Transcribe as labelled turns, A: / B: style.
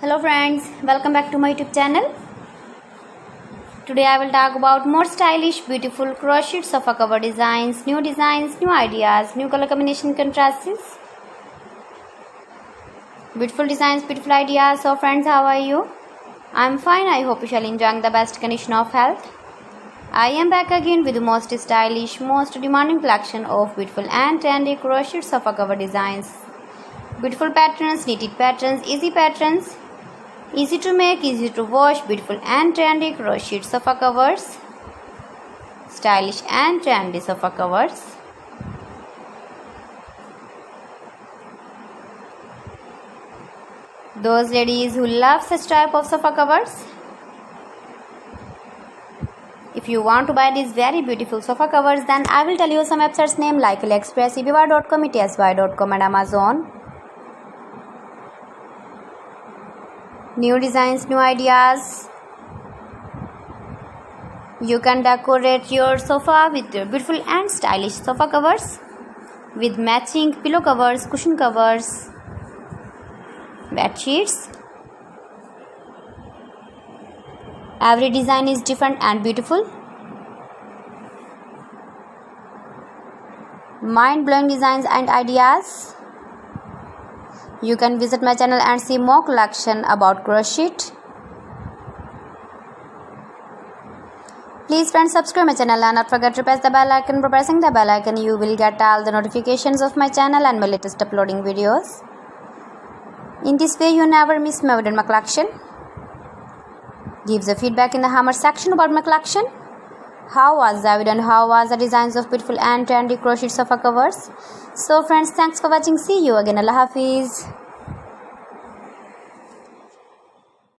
A: Hello friends, welcome back to my YouTube channel. Today I will talk about more stylish, beautiful crochet sofa cover designs, new ideas, new color combination contrasts. Beautiful designs, beautiful ideas. So friends, how are you? I am fine. I hope you shall enjoy the best condition of health. I am back again with the most stylish, most demanding collection of beautiful and trendy crochet sofa cover designs. Beautiful patterns, knitted patterns, easy to make, easy to wash, beautiful and trendy crochet sofa covers, stylish and trendy sofa covers. Those ladies who love such type of sofa covers, if you want to buy these very beautiful sofa covers, then I will tell you some websites name like AliExpress, eBay.com, etsy.com and Amazon. New designs, new ideas. You can decorate your sofa with beautiful and stylish sofa covers with matching pillow covers, cushion covers, bed sheets. Every design is different and beautiful. Mind-blowing designs and ideas. You can visit my channel and see more collection about crochet. Please friends, subscribe my channel and not forget to press the bell icon. By pressing the bell icon, you will get all the notifications of my channel and my latest uploading videos. In this way, you never miss my video in my collection. Give the feedback in the comment section about my collection. How was the video and how was the designs of beautiful and trendy crochet sofa covers? So friends, thanks for watching. See you again. Allah Hafiz.